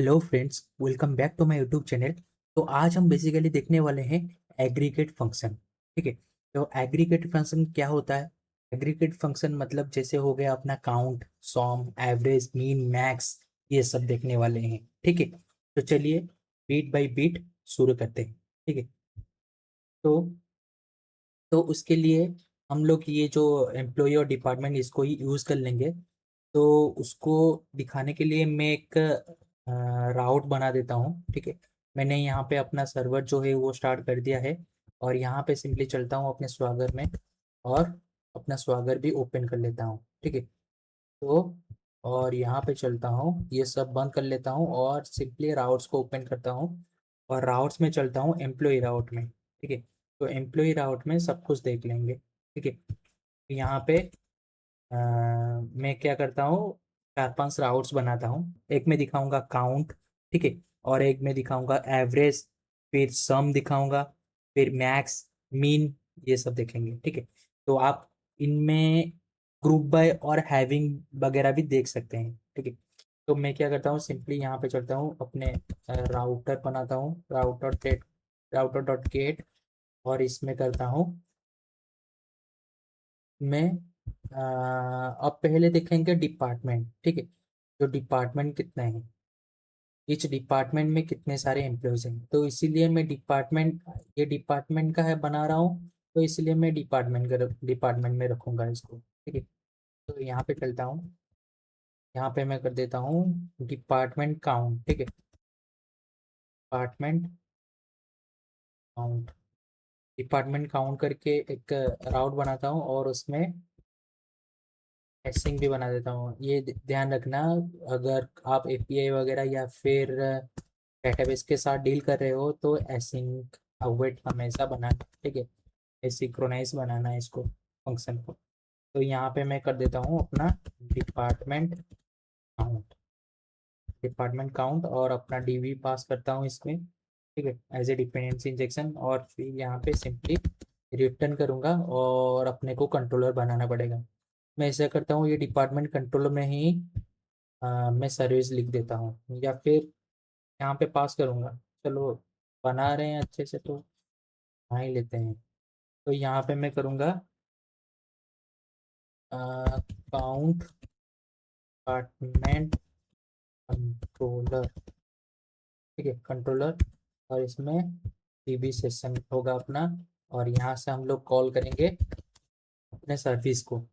Hello friends, welcome back to my YouTube channel. तो आज हम बेसिकली देखने वाले हैं एग्रीगेट फंक्शन। ठीक है। तो एग्रीगेट फंक्शन क्या होता है? एग्रीगेट फंक्शन मतलब जैसे हो गया अपना काउंट, सॉम, एवरेज, मीन, मैक्स, ये सब देखने वाले हैं। ठीक है। तो चलिए बीट बाय बीट शुरू करते हैं। ठीक है। तो उसके लिए हम लोग ये जो एम्प्लॉय और डिपार्टमेंट इसको ही यूज़ कर लेंगे। तो उसको दिखाने के लिए मैं एक राउट बना देता हूँ। ठीक है। मैंने यहाँ पे अपना सर्वर जो है वो स्टार्ट कर दिया है और यहाँ पे सिंपली चलता हूँ अपने स्वागर में और अपना स्वागर भी ओपन कर लेता हूँ। ठीक है। तो और यहाँ पे चलता हूँ, ये सब बंद कर लेता हूँ और सिंपली राउट्स को ओपन करता हूँ और राउट्स में चलता हूँ एम्प्लॉय राउट में। ठीक है। तो एम्प्लॉय राउट में सब कुछ देख लेंगे। ठीक है। यहाँ पे मैं क्या करता हूँ, 4-5 राउट्स बनाता हूँ। एक में दिखाऊंगा काउंट। ठीक है। और एक में दिखाऊंगा एवरेज, फिर सम दिखाऊंगा, फिर मैक्स, मीन, ये सब देखेंगे। ठीक है। तो आप इनमें ग्रुप बाय और हैविंग वगैरह भी देख सकते हैं। ठीक है। तो मैं क्या करता हूँ, सिंपली यहाँ पे चलता हूँ, अपने राउटर बनाता हूँ, राउटर डॉट गेट, और इसमें करता हूँ मैं अब पहले देखेंगे डिपार्टमेंट। ठीक है। तो डिपार्टमेंट कितने हैं, इच डिपार्टमेंट में कितने सारे एम्प्लॉयज हैं, तो इसीलिए मैं डिपार्टमेंट, ये डिपार्टमेंट का है बना रहा हूँ, तो इसलिए मैं डिपार्टमेंट में रखूंगा इसको। ठीक है। तो यहाँ पे चलता हूँ, यहाँ पे मैं कर देता हूँ डिपार्टमेंट काउंट। ठीक है। डिपार्टमेंट काउंट, डिपार्टमेंट काउंट करके एक राउट बनाता हूँ और उसमें हैशिंग भी बना देता हूँ। ये ध्यान रखना, अगर आप एपीआई वगैरह या फिर डेटाबेस के साथ डील कर रहे हो तो एसिंक अवेट हमेशा बनाना। ठीक है। सिंक्रोनाइज बनाना है इसको, फंक्शन को। तो यहाँ पे मैं कर देता हूँ अपना डिपार्टमेंट काउंट, और अपना डीवी पास करता हूँ इसमें। ठीक है। एज ए डिपेंडेंसी इंजेक्शन, और फिर यहाँ पे सिंपली रिटर्न करूँगा और अपने को कंट्रोलर बनाना पड़ेगा। मैं ऐसा करता हूँ, ये डिपार्टमेंट कंट्रोलर में ही मैं सर्विस लिख देता हूँ या फिर यहाँ पे पास करूँगा। चलो, बना रहे हैं अच्छे से तो हाँ ही लेते हैं। तो यहाँ पे मैं करूँगा काउंट डिपार्टमेंट कंट्रोलर। ठीक है, कंट्रोलर, और इसमें डीबी सेशन होगा अपना, और यहाँ से हम लोग कॉल करेंगे अपने सर्विस को।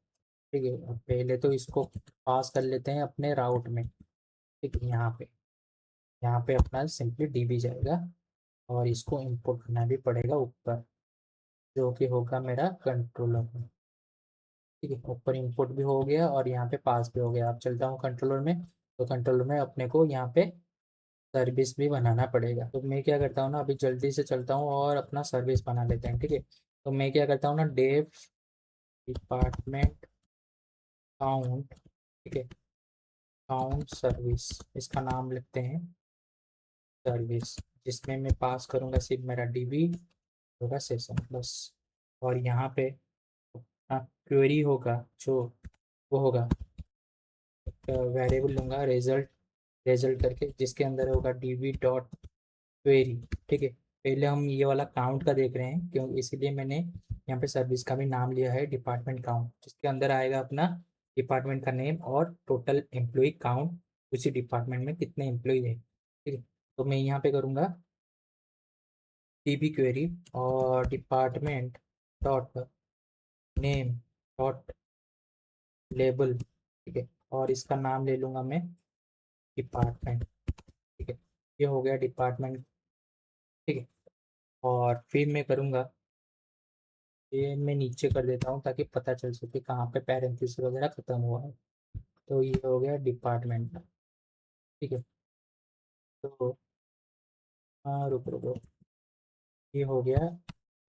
ठीक है। अब पहले तो इसको पास कर लेते हैं अपने राउट में। ठीक है। यहाँ पे अपना सिंपली डीबी जाएगा और इसको इंपोर्ट करना भी पड़ेगा ऊपर, जो कि होगा मेरा कंट्रोलर में। ठीक है। ऊपर इंपोर्ट भी हो गया और यहाँ पे पास भी हो गया। अब चलता हूँ कंट्रोलर में। तो कंट्रोलर में अपने को यहाँ पे सर्विस भी बनाना पड़ेगा। तो मैं क्या करता हूँ ना, अभी जल्दी से चलता हूँ और अपना सर्विस बना लेते हैं। ठीक है। तो मैं क्या करता हूँ ना, डेव डिपार्टमेंट काउंट। ठीक है। काउंट सर्विस, इसका नाम लिखते हैं सर्विस, जिसमें मैं पास करूँगा सिर्फ मेरा डीबी होगा सेशन बस। और यहाँ पे क्वेरी होगा, जो वो होगा, वेरिएबल लूंगा रिजल्ट, करके, जिसके अंदर होगा डीबी डॉट क्वेरी। ठीक है। पहले हम ये वाला काउंट का देख रहे हैं, क्यों, इसीलिए मैंने यहाँ पे सर्विस का भी नाम लिया है डिपार्टमेंट काउंट, जिसके अंदर आएगा अपना डिपार्टमेंट का नेम और टोटल एम्प्लॉय काउंट, उसी डिपार्टमेंट में कितने एम्प्लॉय है। ठीक है। तो मैं यहाँ पे करूँगा डीबी क्वेरी और department dot name dot label. ठीक है। और इसका नाम ले लूँगा मैं डिपार्टमेंट। ठीक है। ये हो गया डिपार्टमेंट। ठीक है। और फिर मैं करूँगा, ये मैं नीचे कर देता हूँ ताकि पता चल सके कहाँ पे पैरेंथेसिस वगैरह खत्म हुआ है। तो ये हो गया डिपार्टमेंट। ठीक है। तो हाँ, रुको रुको, ये हो गया,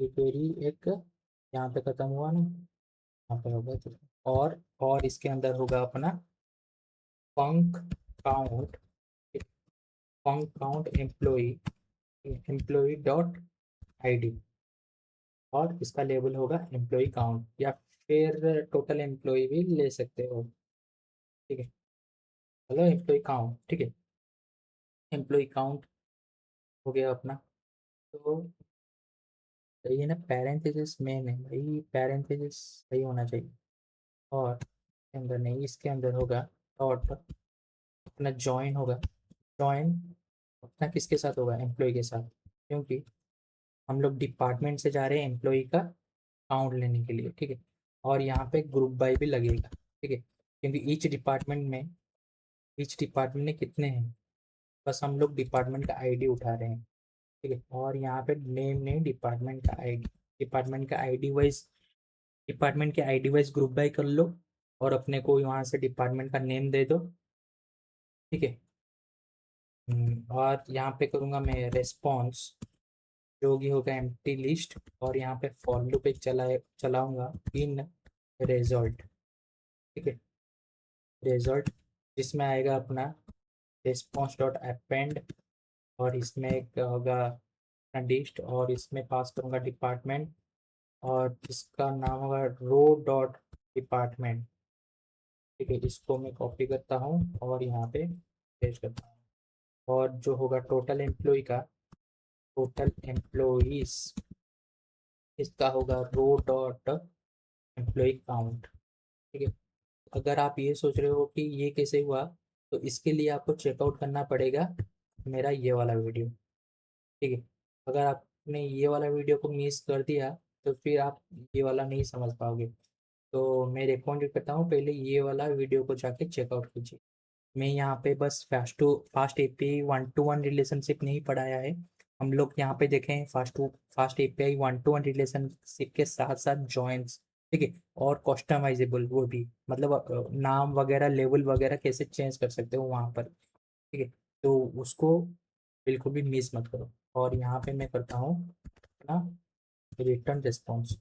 ये क्वेरी एक यहाँ पे खत्म हुआ ना, यहाँ पे हो गया। तो और इसके अंदर होगा अपना func count, func count employee, employee dot ID, और इसका लेबल होगा एम्प्लॉय काउंट, या फिर टोटल एम्प्लॉय भी ले सकते हो। ठीक है। Hello employ count. ठीक है। एम्प्लॉय काउंट हो गया अपना। तो सही है ना, पैरेंथेसिस मेन है भाई, पैरेंथेसिस सही होना चाहिए। और इसके अंदर नहीं, इसके अंदर होगा डॉट, अपना जॉइन होगा। जॉइन अपना किसके साथ होगा, एम्प्लॉय के साथ, क्योंकि हम लोग डिपार्टमेंट से जा रहे हैं एम्प्लॉय का काउंट लेने के लिए, ठीक है। और यहाँ पे ग्रुप बाय भी लगेगा, ठीक है, क्योंकि ईच डिपार्टमेंट में कितने हैं, बस हम लोग डिपार्टमेंट का आईडी उठा रहे हैं, ठीक है। और यहाँ पे नेम नहीं, डिपार्टमेंट का आईडी, डिपार्टमेंट का आईडी वाइज, डिपार्टमेंट के आईडी वाइज ग्रुप बाय कर लो और अपने को यहाँ से डिपार्टमेंट का नेम दे दो, ठीक है। और यहाँ पे करूँगा मैं रेस्पॉन्स, जो भी होगा एम्प्टी लिस्ट, और यहाँ पे फॉर लूप एक चलाऊंगा इन रिजल्ट, ठीक है। रिजल्ट जिसमें आएगा अपना रिस्पॉन्स डॉट अपेंड, और इसमें एक होगा लिस्ट, और इसमें पास करूँगा डिपार्टमेंट, और इसका नाम होगा रो डॉट डिपार्टमेंट, ठीक है। इसको मैं कॉपी करता हूँ और यहाँ पे पेस्ट करता हूँ। और जो होगा टोटल एम्प्लॉय का, टोटल एम्प्लॉइज, इसका होगा रो डॉट एम्प्लॉय काउंट, ठीक है। अगर आप ये सोच रहे हो कि ये कैसे हुआ, तो इसके लिए आपको चेकआउट करना पड़ेगा मेरा ये वाला वीडियो, ठीक है। अगर आपने ये वाला वीडियो को मिस कर दिया, तो फिर आप ये वाला नहीं समझ पाओगे। तो मैं रिकमेंड करता हूँ पहले ये वाला वीडियो को जाके चेकआउट कीजिए। मैं यहाँ पे बस फास्ट एपीआई 1-to-1 रिलेशनशिप नहीं पढ़ाया है। हम लोग यहाँ पे देखें फास्ट एपीआई 1-to-1 रिलेशनशिप के साथ साथ जॉइंस, ठीक है, और कस्टमाइजेबल, वो भी मतलब नाम वगैरह लेवल वगैरह कैसे चेंज कर सकते हो वहाँ पर, ठीक है। तो उसको बिल्कुल भी मिस मत करो। और यहाँ पे मैं करता हूँ अपना रिटर्न रिस्पॉन्स।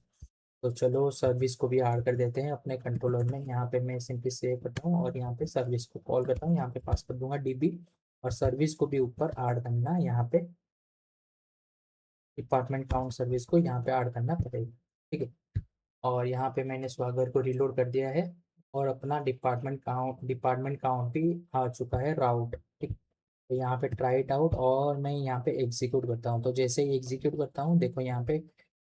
तो चलो सर्विस को भी ऐड कर देते हैं अपने कंट्रोलर में। यहाँ पे मैं सिंपली सेव करता हूँ और यहाँ पे सर्विस को कॉल करता हूँ, यहाँ पे पास कर दूंगा डीबी, और सर्विस को भी ऊपर ऐड करना, यहाँ पे डिपार्टमेंट काउंट सर्विस को यहाँ पे ऐड करना पड़ेगा, ठीक है। और यहाँ पे मैंने स्वागर को रिलोड कर दिया है, और अपना डिपार्टमेंट काउंट भी आ चुका है राउट, ठीक। तो यहाँ पे ट्राई इट आउट, और मैं यहाँ पे एग्जीक्यूट करता हूँ। तो जैसे ही एग्जीक्यूट करता हूँ, देखो यहाँ पे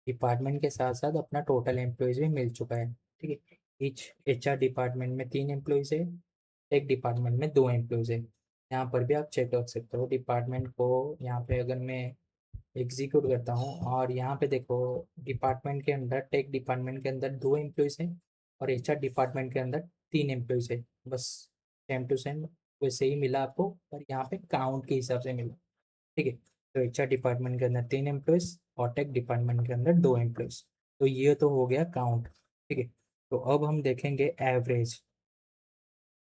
डिपार्टमेंट के साथ साथ अपना टोटल एम्प्लॉयज़ भी मिल चुका है, ठीक है। ईच एचआर डिपार्टमेंट में 3 एम्प्लॉयज़ है, एक डिपार्टमेंट में 2 एम्प्लॉयज़ है। यहाँ पर भी आप चेक कर सकते हो डिपार्टमेंट को। यहाँ पे अगर मैं एग्जीक्यूट करता हूँ, और यहाँ पे देखो डिपार्टमेंट के अंदर, टेक डिपार्टमेंट के अंदर 2 एम्प्लॉयज़ हैं, और एचआर डिपार्टमेंट के अंदर 3 एम्प्लॉयज़ है, बस सेम टू सेम वैसे ही मिला आपको, पर यहाँ पे काउंट के हिसाब से मिला, ठीक है। तो एचआर डिपार्टमेंट के अंदर 3 एम्प्लॉयज़ और टेक डिपार्टमेंट के अंदर 2 एम्प्लॉयज़। तो ये तो हो गया काउंट, ठीक है। तो अब हम देखेंगे एवरेज।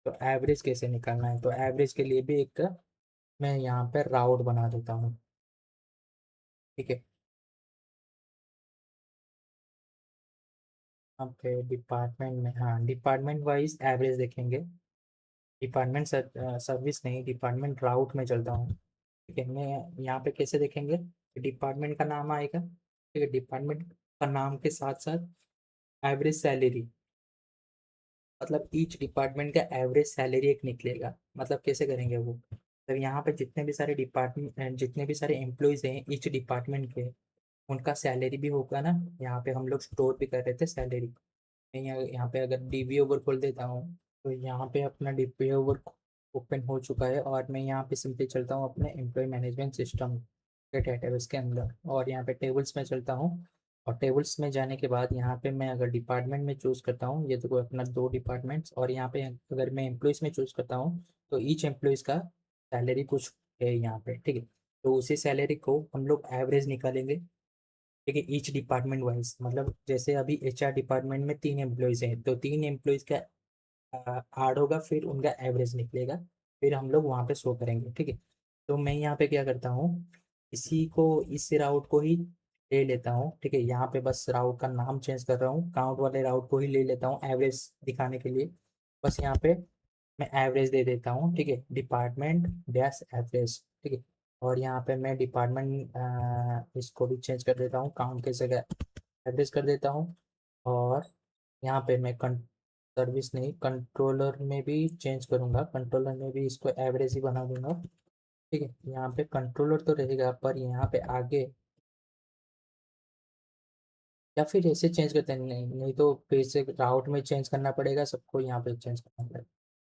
तो एवरेज कैसे निकालना है, तो एवरेज के लिए भी एक मैं यहाँ पे राउट बना देता हूँ, ठीक है। यहाँ पे डिपार्टमेंट में, हाँ, डिपार्टमेंट वाइज एवरेज देखेंगे। डिपार्टमेंट सर्विस नहीं, डिपार्टमेंट राउट में चलता हूँ, ठीक है। मैं यहाँ पे कैसे देखेंगे, डिपार्टमेंट का नाम आएगा, ठीक है, डिपार्टमेंट का नाम के साथ साथ एवरेज सैलरी, मतलब ईच डिपार्टमेंट का एवरेज सैलरी एक निकलेगा। मतलब कैसे करेंगे वो, तो यहाँ पे जितने भी सारे एम्प्लॉयज़ हैं ईच डिपार्टमेंट के, उनका सैलरी भी होगा ना। यहाँ पे हम लोग स्टोर भी कर रहे थे सैलरी। मैं यहाँ पे अगर डीबी ओवर खोल देता हूँ, तो यहाँ पे अपना डीबी ओवर ओपन हो चुका है, और मैं यहाँ पे सिंपली चलता हूँ अपने एम्प्लॉय मैनेजमेंट सिस्टम के डेटाबेस के अंदर, और यहाँ पे टेबल्स में चलता हूँ। और टेबल्स में जाने के बाद यहाँ पे मैं अगर डिपार्टमेंट में चूज़ करता हूँ, ये तो कोई अपना 2 डिपार्टमेंट्स, और यहाँ पे अगर मैं एम्प्लॉयज़ में चूज़ करता हूँ, तो ईच एम्प्लॉयज़ का सैलरी कुछ है यहाँ पे, ठीक है। तो उसी सैलरी को हम लोग एवरेज निकालेंगे, ठीक है, ईच डिपार्टमेंट वाइज। मतलब जैसे अभी एचआर डिपार्टमेंट में 3 एम्प्लॉयज़ हैं, तो 3 एम्प्लॉयज़ का ऐड होगा, फिर उनका एवरेज निकलेगा, फिर हम लोग वहाँ पे शो करेंगे, ठीक है। तो मैं यहाँ पे क्या करता हूँ, इसी को, इस राउट को ही ले लेता हूँ, ठीक है। यहाँ पे बस राउट का नाम चेंज कर रहा हूँ, काउंट वाले राउट को ही ले लेता हूँ एवरेज दिखाने के लिए। बस यहाँ पे मैं एवरेज दे देता हूँ, ठीक है, डिपार्टमेंट डैश एवरेज, ठीक है। और यहाँ पे मैं डिपार्टमेंट इसको भी चेंज कर देता हूँ, काउंट की जगह एवरेज कर देता हूँ। और यहाँ पे मैं सर्विस नहीं, कंट्रोलर में भी चेंज करूँगा, कंट्रोलर में भी इसको एवरेज ही बना दूंगा, ठीक है, यहाँ पे कंट्रोलर तो रहेगा, पर यहाँ पे आगे या फिर ऐसे चेंज करते हैं, नहीं नहीं तो फिर से राउट में चेंज करना पड़ेगा, सबको यहाँ पे चेंज करना पड़ेगा।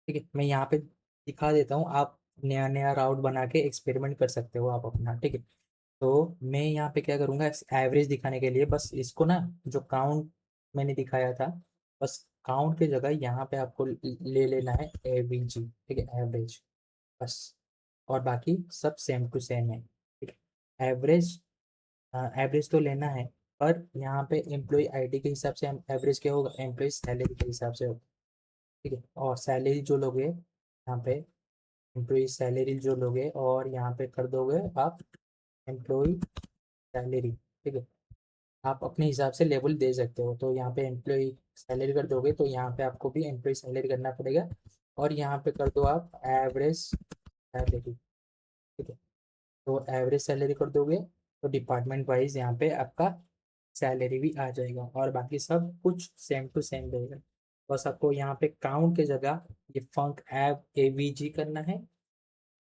ठीक है, मैं यहाँ पे दिखा देता हूँ, आप नया नया राउट बना के एक्सपेरिमेंट कर सकते हो आप अपना। ठीक है, तो मैं यहाँ पे क्या करूँगा, एवरेज दिखाने के लिए बस इसको ना, जो काउंट मैंने दिखाया था, बस काउंट की जगह यहाँ पे आपको ले लेना है एवरेज। ठीक है, एवरेज बस, और बाकी सब सेम टू सेम है। ठीक है, एवरेज, एवरेज तो लेना है, पर यहाँ पे एम्प्लॉय आईडी के हिसाब से हम एवरेज क्या होगा, एम्प्लॉय सैलरी के हिसाब से होगा। ठीक है, और सैलरी जो लोगे यहाँ पे, एम्प्लॉय सैलरी जो लोगे और यहाँ पे कर दोगे आप एम्प्लॉय सैलरी। ठीक है, आप अपने हिसाब से लेवल दे सकते हो, तो यहाँ पे एम्प्लॉय सैलरी कर दोगे तो यहाँ पे आपको भी एम्प्लॉय सैलरी करना पड़ेगा, और यहाँ पे कर दो आप एवरेज सैलरी। ठीक है, तो एवरेज सैलरी कर दोगे तो डिपार्टमेंट वाइज यहाँ पे आपका सैलरी भी आ जाएगा, और बाकी सब कुछ सेम टू सेम रहेगा। बस आपको यहाँ पे काउंट की जगह ये फंक एव एवीजी करना है,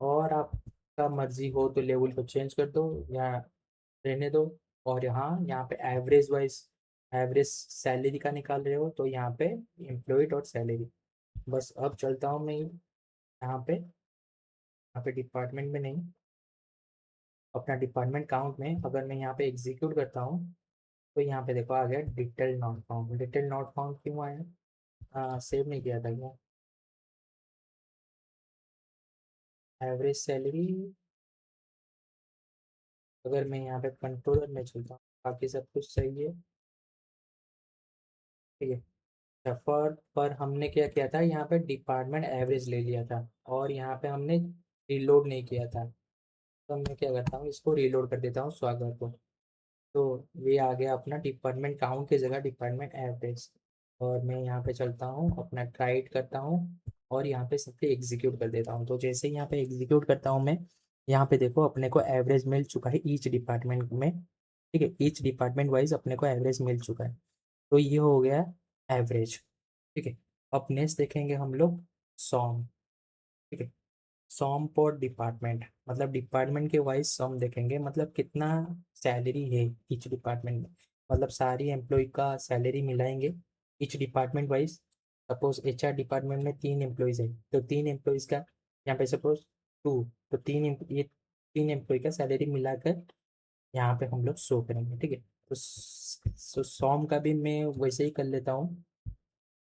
और आपका मर्जी हो तो लेवल को चेंज कर दो या रहने दो। और यहाँ पे एवरेज वाइज, एवरेज सैलरी का निकाल रहे हो तो यहाँ पे एम्प्लॉयड और सैलरी। बस अब चलता हूँ मैं यहाँ पे डिपार्टमेंट में नहीं, अपना डिपार्टमेंट काउंट में अगर मैं यहाँ पे एग्जीक्यूट करता हूँ, तो यहाँ पे देखो आ गया detail not found. Detail not found क्यों आया, सेव नहीं किया था क्या, एवरेज सैलरी। अगर मैं यहाँ पे कंट्रोलर में चलता हूँ, बाकी सब कुछ सही है। ठीक है, पर हमने क्या किया था, यहाँ पे डिपार्टमेंट एवरेज ले लिया था, और यहाँ पे हमने रीलोड नहीं किया था। तो मैं क्या करता हूँ, इसको रीलोड कर देता हूँ स्वागर को, तो ये आ गया अपना डिपार्टमेंट काउंट की जगह डिपार्टमेंट एवरेज। और मैं यहाँ पे चलता हूँ, अपना ट्राइट करता हूँ, और यहाँ पे सबके एग्जीक्यूट कर देता हूँ। तो जैसे ही यहाँ पे एग्जीक्यूट करता हूँ मैं, यहाँ पे देखो अपने को एवरेज मिल चुका है ईच डिपार्टमेंट में। ठीक है, ईच डिपार्टमेंट वाइज अपने को एवरेज मिल चुका है, तो ये हो गया एवरेज। ठीक है, अब नेक्स्ट देखेंगे हम लोग सॉम। ठीक है, सॉम पर डिपार्टमेंट, मतलब डिपार्टमेंट के वाइज सॉम देखेंगे, मतलब कितना सैलरी है ईच डिपार्टमेंट में, मतलब सारी एम्प्लॉय का सैलरी मिलाएंगे each department wise. Suppose HR department में 3 एम्प्लॉयज है, तो 3 एम्प्लॉयज का यहाँ पे सपोज 2, तो ये 3 एम्प्लॉय का सैलरी मिलाकर यहाँ पे हम लोग शो करेंगे। ठीक है, तो सॉम का भी मैं वैसे ही कर लेता हूँ।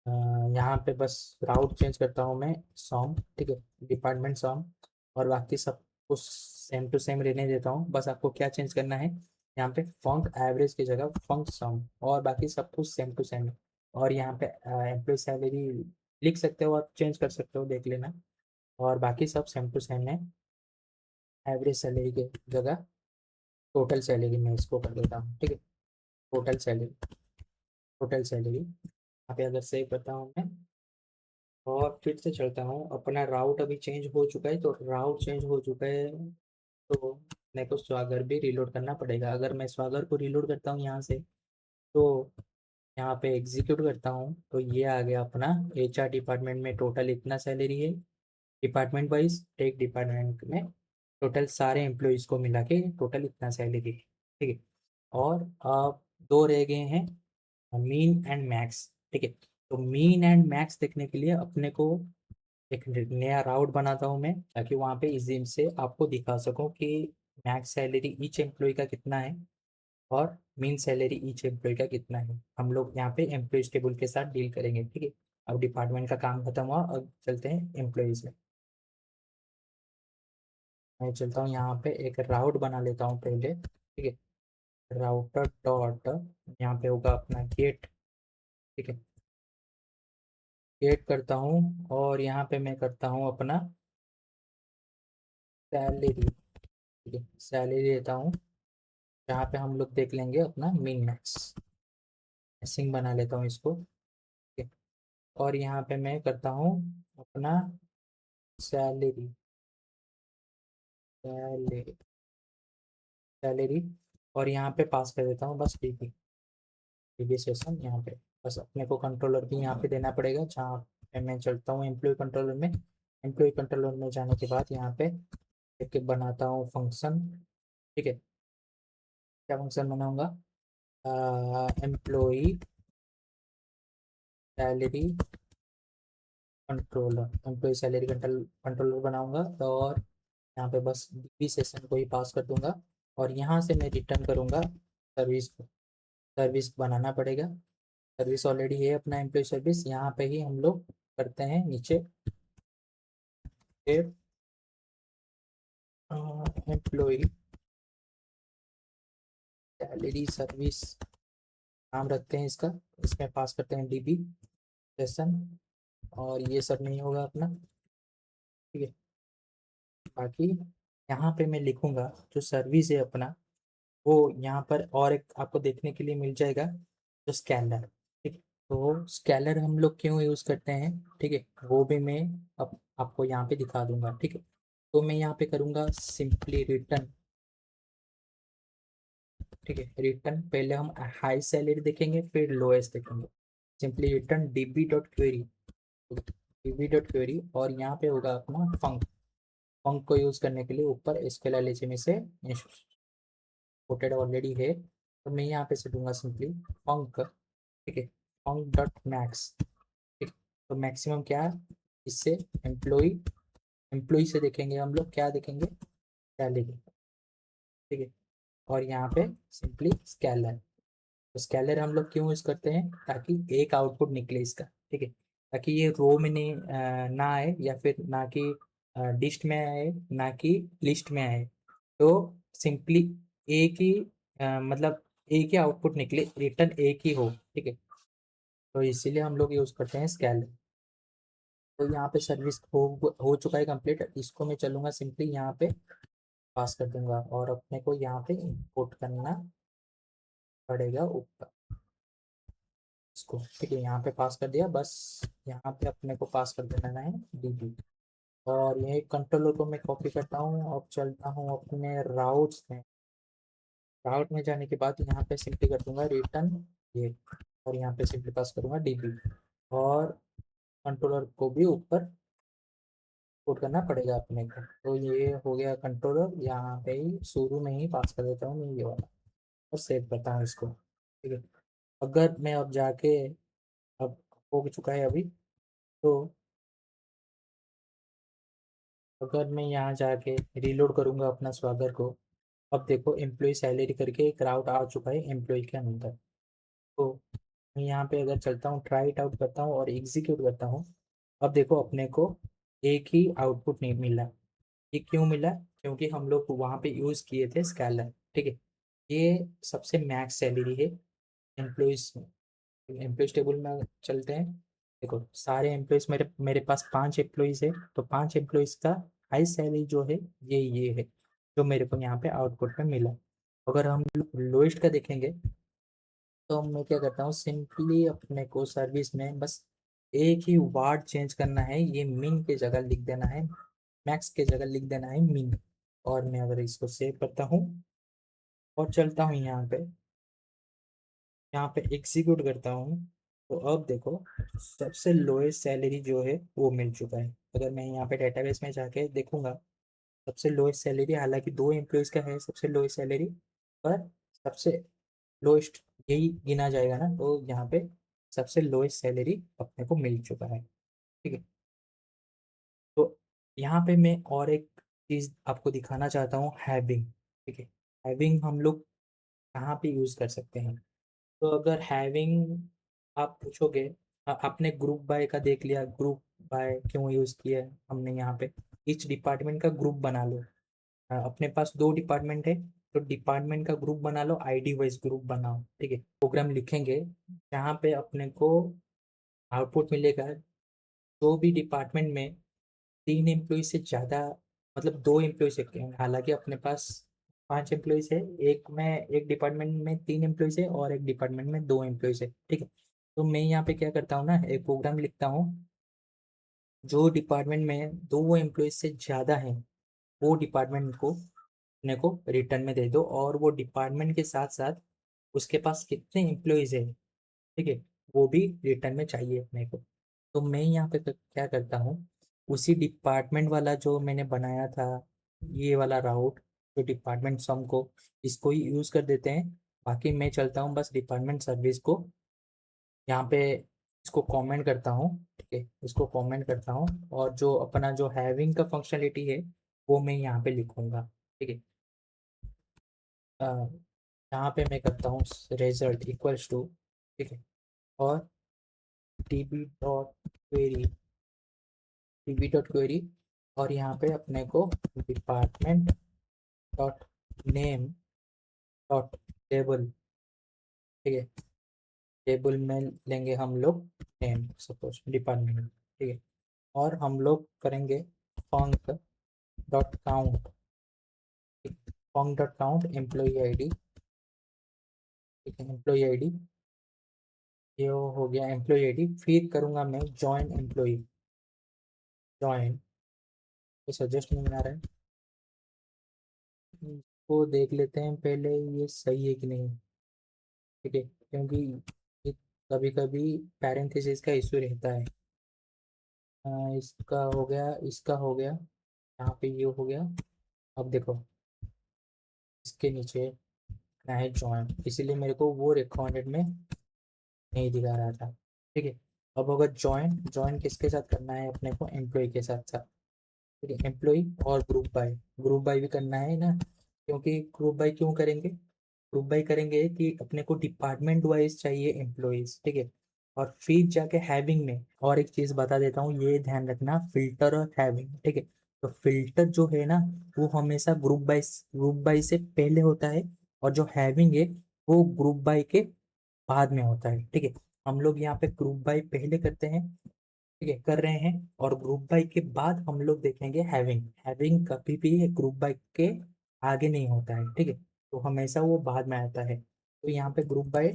अ, यहाँ पे बस राउट चेंज करता हूँ मैं सॉम। ठीक है, डिपार्टमेंट सॉम, और बाकी सब कुछ सेम टू सेम रहने देता हूँ। बस आपको क्या चेंज करना है, यहाँ पे फंक एवरेज की जगह फंक सॉम, और बाकी सब कुछ सेम टू सेम है। और यहाँ पे एम्प्लॉय सैलरी लिख सकते हो, आप चेंज कर सकते हो, देख लेना। और बाकी सब सेम टू सेम है, एवरेज सैलरी की जगह टोटल सैलरी मैं इसको कर देता हूँ। ठीक है, टोटल सैलरी, टोटल सैलरी यहाँ पे अगर सेव करता हूँ मैं, और फिर से चलता हूँ, अपना राउट अभी चेंज हो चुका है, तो राउट चेंज हो चुका है, तो मेरे को स्वागर भी रिलोड करना पड़ेगा। अगर मैं स्वागर को रिलोड करता हूँ यहाँ से, तो यहाँ पे एग्जीक्यूट करता हूँ, तो ये आ गया अपना एचआर डिपार्टमेंट में टोटल इतना सैलरी है, डिपार्टमेंट वाइज टेक डिपार्टमेंट में टोटल सारे एम्प्लॉयज़ को मिला के टोटल इतना सैलरी है। ठीक है, और अब दो रह गए हैं, मीन एंड मैक्स। ठीक है, तो मीन एंड मैक्स देखने के लिए अपने को एक नया राउट बनाता हूँ मैं, ताकि वहाँ पे इजी से आपको दिखा सकूँ कि मैक्स सैलरी ईच एम्प्लॉय का कितना है, और मीन सैलरी ईच एम्प्लॉय का कितना है। हम लोग यहाँ पे एम्प्लॉयज टेबल के साथ डील करेंगे। ठीक है, अब डिपार्टमेंट का काम खत्म हुआ, अब चलते हैं एम्प्लॉयज में। मैं चलता हूँ यहाँ पे एक राउट बना लेता हूँ पहले। ठीक है, राउटर डॉट, यहाँ पे होगा अपना गेट। ठीक है, गेट करता हूँ, और यहाँ पे मैं करता हूँ अपना सैलरी। ठीक है, सैलरी देता हूँ, यहाँ पे हम लोग देख लेंगे अपना मिन मैक्स। मैक्सिंग बना लेता हूँ इसको। ठीक है, और यहाँ पे मैं करता हूँ अपना सैलरी, सैलरी, सैलरी, और यहाँ पे पास कर देता हूँ बस डीपी, डीबी सेशन यहाँ पे। बस अपने को कंट्रोलर भी यहाँ पे देना पड़ेगा, जहाँ पे मैं चलता हूँ एम्प्लॉय कंट्रोलर में। एम्प्लॉय कंट्रोलर में जाने के बाद यहाँ पे एक बनाता हूँ फंक्शन। ठीक है, क्या फंक्शन बनाऊंगा? Employee salary controller, employee salary controller बनाऊंगा। और यहाँ पे बस डीबी सेशन को ही पास कर दूंगा, और यहाँ से मैं रिटर्न करूंगा सर्विस को। सर्विस बनाना पड़ेगा, सर्विस ऑलरेडी है अपना एम्प्लॉय सर्विस, यहाँ पे ही हम लोग करते हैं नीचे एम्प्लॉय सैलरी सर्विस नाम रखते हैं इसका। इसमें पास करते हैं डीबी सेशन, और ये सब नहीं होगा अपना। ठीक है, बाकी यहाँ पे मैं लिखूंगा जो सर्विस है अपना, वो यहाँ पर और एक आपको देखने के लिए मिल जाएगा, जो स्कैनर। ठीक है, तो स्कैनर हम लोग क्यों यूज़ करते हैं, ठीक है, वो भी मैं अब आपको यहाँ पे दिखा दूंगा। ठीक है, तो मैं यहाँ पे करूँगा सिंपली रिटर्न। ठीक है, रिटर्न पहले हम हाई सैलरी देखेंगे, फिर लोएस्ट देखेंगे। सिंपली रिटर्न db.query और यहाँ पे होगा अपना फंक। फंक को यूज़ करने के लिए ऊपर एसक्यूएल में से इंपोर्टेड ऑलरेडी है, तो मैं यहाँ पे से दूंगा सिंपली फंक। ठीक है, फंक डॉट मैक्स। ठीक, तो मैक्सिमम क्या है इससे? एम्प्लॉय, एम्प्लॉय से देखेंगे हम लोग, क्या देखेंगे? सैलरी। ठीक है, और यहाँ पे सिंपली स्केलर। तो स्केलर हम लोग क्यों यूज करते हैं? ताकि एक आउटपुट निकले इसका। ठीक है, ताकि ये रो में नहीं ना आए, या फिर ना कि लिस्ट में आए, ना कि लिस्ट में आए। तो सिंपली एक ही मतलब एक ही आउटपुट निकले, रिटर्न एक ही हो। ठीक है, तो इसीलिए हम लोग यूज करते हैं स्केलर। तो यहाँ पे सर्विस हो चुका है कंप्लीट, इसको मैं चलूंगा सिंपली यहाँ पे पास कर दूंगा, और अपने को यहाँ पे इंपोर्ट करना पड़ेगा ऊपर इसको। ठीक है, यहाँ पे पास कर दिया, बस यहाँ पे अपने को पास कर देना है डीबी। और ये कंट्रोलर को मैं कॉपी करता हूँ, अब चलता हूँ अपने राउट्स में। राउट में जाने के बाद यहाँ पे सिंपली कर दूंगा रिटर्न ये, और यहाँ पे सिंपली पास करूंगा डीबी। और कंट्रोलर को भी ऊपर कोड करना पड़ेगा अपने को। तो ये हो गया कंट्रोलर, यहाँ पे ही शुरू में ही पास कर देता हूँ मैं ये वाला, और सेव करता हूँ इसको। ठीक है, अगर मैं अब जाके, अब हो चुका है अभी, तो अगर मैं यहाँ जाके रीलोड करूँगा अपना स्वागर को, अब देखो एम्प्लॉय सैलरी करके एक राउट आ चुका है एम्प्लॉय के अंदर। तो मैं यहाँ पे अगर चलता हूँ, ट्राई इट आउट करता हूँ और एग्जीक्यूट करता हूँ, अब देखो अपने को एक ही आउटपुट नहीं मिला। ये क्यों मिला? क्योंकि हम लोग वहाँ पे यूज़ किए थे स्कैलर। ठीक है, ये सबसे मैक्स सैलरी है एम्प्लॉयज। एम्प्लॉयज टेबल में चलते हैं, देखो सारे एम्प्लॉयज, मेरे मेरे पास 5 एम्प्लॉयज है, तो 5 एम्प्लॉयज का हाई सैलरी जो है ये है, जो मेरे को यहाँ पे आउटपुट में मिला। अगर हम लोएस्ट का देखेंगे, तो मैं क्या करता हूँ, सिंपली अपने को सर्विस में बस एक ही वर्ड चेंज करना है, ये मिन के जगह लिख देना है, मैक्स के जगह लिख देना है मिन। और मैं अगर इसको सेव करता हूँ और चलता हूँ यहाँ पे एग्जीक्यूट करता हूँ, तो अब देखो सबसे लोएस्ट सैलरी जो है वो मिल चुका है। अगर मैं यहाँ पे डेटाबेस में जाके देखूंगा, सबसे लोएस्ट सैलरी, हालांकि 2 एम्प्लॉयज़ का है सबसे लोएस्ट सैलरी, पर सबसे लोएस्ट यही गिना जाएगा ना, तो यहाँ पे सबसे लोएस्ट सैलरी अपने को मिल चुका है। ठीक है, तो यहाँ पे मैं और एक चीज़ आपको दिखाना चाहता हूँ, हैविंग। ठीक है, हैविंग हम लोग कहाँ पे यूज़ कर सकते हैं? तो अगर हैविंग आप पूछोगे, आपने ग्रुप बाय का देख लिया, ग्रुप बाय क्यों यूज़ किया है हमने यहाँ पे? इच डिपार्टमेंट का ग्रुप बना लो। अपने पास 2 डिपार्टमेंट है, तो डिपार्टमेंट का ग्रुप बना लो, आईडी वाइज ग्रुप बनाओ। ठीक है, प्रोग्राम लिखेंगे जहाँ पे अपने को आउटपुट मिलेगा, जो भी डिपार्टमेंट में 3 एम्प्लॉय से ज़्यादा, मतलब 2 एम्प्लॉय से, हालांकि अपने पास 5 एम्प्लॉयज है, एक में एक डिपार्टमेंट में 3 एम्प्लॉयज है और एक डिपार्टमेंट में 2 एम्प्लॉयज है। ठीक है, तो मैं यहाँ पे क्या करता हूँ ना, एक प्रोग्राम लिखता हूँ, जो डिपार्टमेंट में 2 एम्प्लॉयज से ज़्यादा है वो डिपार्टमेंट को अपने को रिटर्न में दे दो, और वो डिपार्टमेंट के साथ साथ उसके पास कितने एम्प्लॉयज है, ठीक है, वो भी रिटर्न में चाहिए अपने को। तो मैं यहाँ पे क्या करता हूँ, उसी डिपार्टमेंट वाला जो मैंने बनाया था ये वाला राउट जो डिपार्टमेंट सम को, इसको ही यूज़ कर देते हैं। बाकी मैं चलता हूँ बस डिपार्टमेंट सर्विस को यहाँ पे, इसको कमेंट करता हूँ। ठीक है, इसको कमेंट करता हूँ और जो अपना जो हैविंग का फंक्शनलिटी है वो मैं यहाँ पे लिखूंगा। ठीक है, अ, यहाँ पे मैं करता हूँ रिजल्ट इक्वल्स टू, ठीक है, और db dot query, db dot query, और यहाँ पे अपने को department dot name dot table, ठीक है, टेबल में लेंगे हम लोग नेम सपोज डिपार्टमेंट। ठीक है, और हम लोग करेंगे फंक डॉट काउंट, फंक डॉट काउंट एम्प्लॉई आईडी। ठीक है, एम्प्लॉई आईडी ये हो गया एम्प्लॉई आईडी। फिर करूँगा मैं जॉइन एम्प्लॉई, जॉइन, ये सजेस्ट नहीं आ रहा है, इसको देख लेते हैं पहले ये सही है कि नहीं। ठीक है, क्योंकि ये कभी कभी पैरेंथेसिस का इशू रहता है। इसका हो गया, इसका हो गया, यहाँ पे ये हो गया। अब देखो इसके नीचे ना है जॉइन, इसीलिए मेरे को वो रिकॉर्डेड में नहीं दिखा रहा था। ठीक है, अब होगा जॉइन, जॉइन किसके साथ करना है अपने को, एम्प्लॉय के साथ साथ। ठीक है, एम्प्लॉय और ग्रुप बाय, ग्रुप बाय भी करना है ना, क्योंकि ग्रुप बाय क्यों करेंगे, ग्रुप बाय करेंगे कि अपने को डिपार्टमेंट वाइज चाहिए एम्प्लॉयज। ठीक है, और फिर जाके हैविंग में और एक चीज़ बता देता हूँ, ये ध्यान रखना, फिल्टर और हैविंग। ठीक है, तो फिल्टर जो है ना वो हमेशा ग्रुप बाय से पहले होता है, और जो हैविंग है वो ग्रुप बाय के बाद में होता है। ठीक है, हम लोग यहाँ पे ग्रुप बाय पहले करते हैं, ठीक है, कर रहे हैं, और ग्रुप बाय के बाद हम लोग देखेंगे हैविंग। हैविंग कभी भी ग्रुप बाय के आगे नहीं होता है। ठीक है, तो हमेशा वो बाद में आता है। तो यहाँ पे group by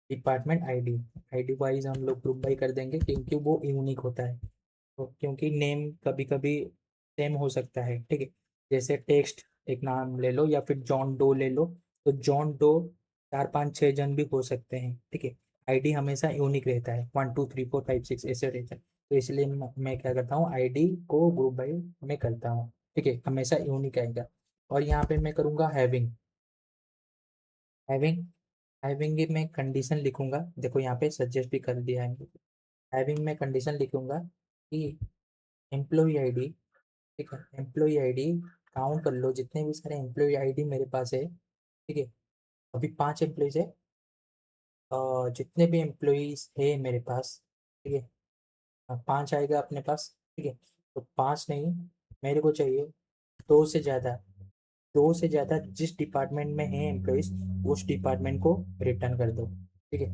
department ID, ID wise हम लोग ग्रुप बाय कर देंगे क्योंकि वो यूनिक होता है। तो क्योंकि नेम कभी कभी सेम हो सकता है। ठीक है, जैसे टेक्स्ट एक नाम ले लो या फिर जॉन डो ले लो, तो जॉन डो 4 5 6 जन भी हो सकते हैं। ठीक है, आईडी हमेशा यूनिक रहता है, 1 2 3 4 5 6 ऐसे रहता है। तो इसलिए मैं क्या करता हूँ, आईडी को ग्रुप बाई में करता हूँ। ठीक है, हमेशा यूनिक आएगा। और यहाँ पे मैं करूँगा हैविंग, हैविंग, हैविंग में कंडीशन लिखूंगा, देखो यहाँ पे सजेस्ट भी कर दिया है। हैविंग में कंडीशन लिखूंगा कि एम्प्लॉय आईडी, ठीक है, एम्प्लॉय आईडी काउंट कर लो जितने भी सारे एम्प्लॉय आईडी मेरे पास है। ठीक है, अभी 5 एम्प्लॉयज है, जितने भी एम्प्लॉयज है मेरे पास, ठीक है, 5 आएगा अपने पास। ठीक है, तो 5 नहीं, मेरे को चाहिए 2 से ज़्यादा, 2 से ज़्यादा जिस डिपार्टमेंट में है एम्प्लॉयज उस डिपार्टमेंट को रिटर्न कर दो। ठीक है,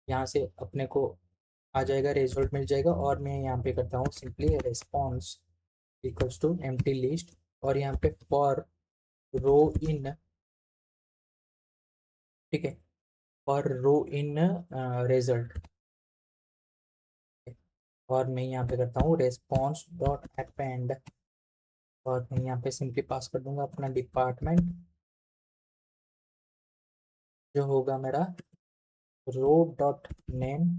यहाँ से अपने को आ जाएगा, रिजल्ट मिल जाएगा। और मैं यहाँ पे करता हूँ simply response equals to empty list, और यहाँ पे फॉर रो इन, ठीक है, फॉर रो इन रिजल्ट, और मैं यहाँ पे करता हूँ रेस्पॉन्स डॉट अपेंड, और मैं यहाँ पे सिंपली पास कर दूंगा अपना डिपार्टमेंट जो होगा मेरा रो डॉट नेम,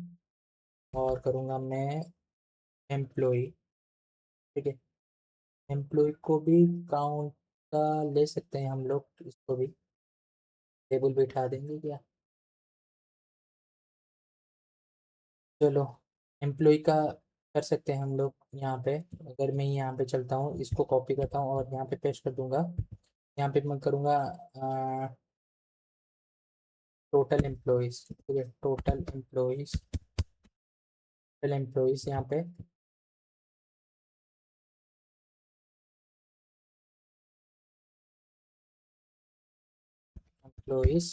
और करूँगा मैं एम्प्लॉय। ठीक है, एम्प्लॉय को भी काउंट का ले सकते हैं हम लोग, इसको भी टेबल बैठा देंगे क्या, चलो एम्प्लॉय का कर सकते हैं हम लोग यहाँ पे। अगर मैं यहाँ पे चलता हूँ, इसको कॉपी करता हूँ और यहाँ पे पेस्ट कर दूंगा। यहाँ पे मैं करूँगा टोटल एम्प्लॉयज़, ठीक है, टोटल एम्प्लॉयज़, टोटल एम्प्लॉयज़ यहाँ पे एम्प्लॉयज़,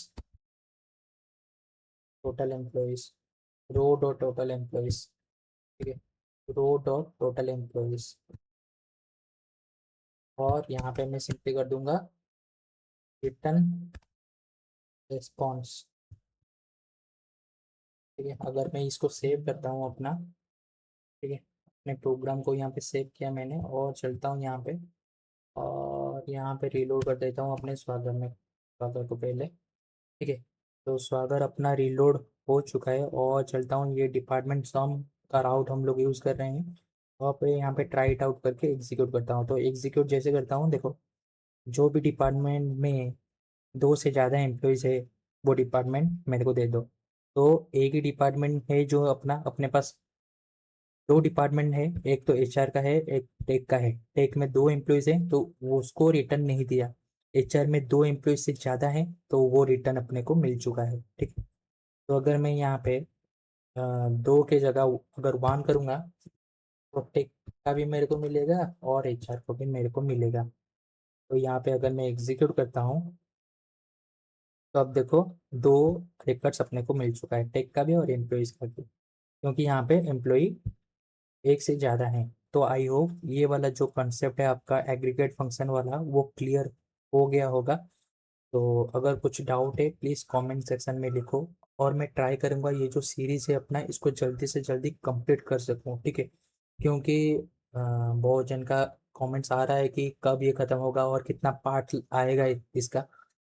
टोटल एम्प्लॉयज़, रो डॉट टोटल एम्प्लॉयज़, ठीक है, रो डॉट टोटल एम्प्लॉयज़, और यहाँ पे मैं सिंपली कर दूंगा रिटर्न रिस्पॉन्स। ठीक है, अगर मैं इसको सेव करता हूँ अपना, ठीक है, अपने प्रोग्राम को यहाँ पे सेव किया मैंने, और चलता हूँ यहाँ पे, और यहाँ पे रीलोड कर देता हूँ अपने स्वागर में, स्वागर को पहले। ठीक है, तो स्वागर अपना रीलोड हो चुका है, और चलता हूँ, ये डिपार्टमेंट सम का राउट हम लोग यूज़ कर रहे हैं, और पे यहाँ पे ट्राई इट आउट करके एग्जीक्यूट करता हूँ। तो एग्जीक्यूट जैसे करता हूँ, देखो जो भी डिपार्टमेंट में 2 से ज़्यादा एम्प्लॉयज़ है वो डिपार्टमेंट मेरे को दे दो। तो एक ही डिपार्टमेंट है जो अपने पास 2 डिपार्टमेंट है, एक तो एचआर का है, एक टेक का है। टेक में 2 एम्प्लॉयज़ हैं तो वो उसको रिटर्न नहीं दिया। एचआर में 2 एम्प्लॉयज से ज़्यादा है तो वो रिटर्न अपने को मिल चुका है। ठीक है। तो अगर मैं यहाँ पे 2 के जगह अगर 1 करूँगा तो टेक का भी मेरे को मिलेगा और एचआर को भी मेरे को मिलेगा। तो यहाँ पे अगर मैं एग्जीक्यूट करता हूँ तो अब देखो 2 रिकॉर्ड्स अपने को मिल चुका है, टेक का भी और एम्प्लॉयज़ का भी, क्योंकि यहाँ पे एम्प्लॉई एक से ज़्यादा है। तो आई होप ये वाला जो कंसेप्ट है आपका एग्रीगेट फंक्शन वाला वो क्लियर हो गया होगा। तो अगर कुछ डाउट है प्लीज़ कमेंट सेक्शन में लिखो, और मैं ट्राई करूँगा ये जो सीरीज़ है अपना इसको जल्दी से जल्दी कंप्लीट कर सकूँ। ठीक है, क्योंकि बहुत जन का कमेंट्स आ रहा है कि कब ये ख़त्म होगा और कितना पार्ट आएगा इसका।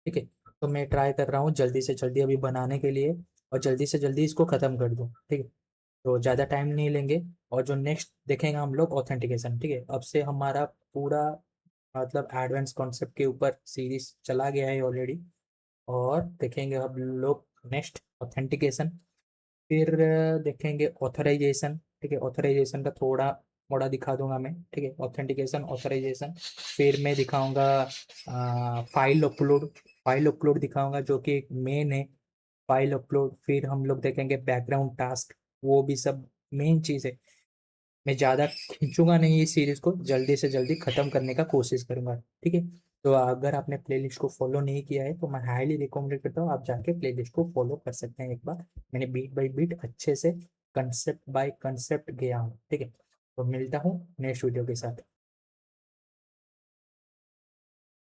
ठीक है, तो मैं ट्राई कर रहा हूँ जल्दी से जल्दी अभी बनाने के लिए, और जल्दी से जल्दी इसको ख़त्म कर दूँ। ठीक है, तो ज़्यादा टाइम नहीं लेंगे। और जो नेक्स्ट देखेंगे हम लोग ऑथेंटिकेशन। ठीक है, अब से हमारा पूरा मतलब एडवांस कॉन्सेप्ट के ऊपर सीरीज चला गया है ऑलरेडी, और देखेंगे अब लोग नेक्स्ट ऑथेंटिकेशन, फिर देखेंगे ऑथराइजेशन। ठीक है, ऑथराइजेशन का थोड़ा थोड़ा दिखा दूंगा मैं। ठीक है, ऑथेंटिकेशन ऑथराइजेशन, फिर मैं दिखाऊंगा फाइल अपलोड दिखाऊंगा जो कि मेन है, फाइल अपलोड। फिर हम लोग देखेंगे बैकग्राउंड टास्क, वो भी सब मेन चीज़ है। मैं ज़्यादा खींचूंगा नहीं इस सीरीज़ को, जल्दी से जल्दी ख़त्म करने का कोशिश करूंगा। ठीक है, तो अगर आपने प्लेलिस्ट को फॉलो नहीं किया है तो मैं हाईली रिकमेंड करता हूँ आप जाके प्लेलिस्ट को फॉलो कर सकते हैं एक बार। मैंने बीट बाई बीट अच्छे से कंसेप्ट बाय कंसेप्ट गया हूँ। ठीक है, तो मिलता हूँ नेक्स्ट वीडियो के साथ।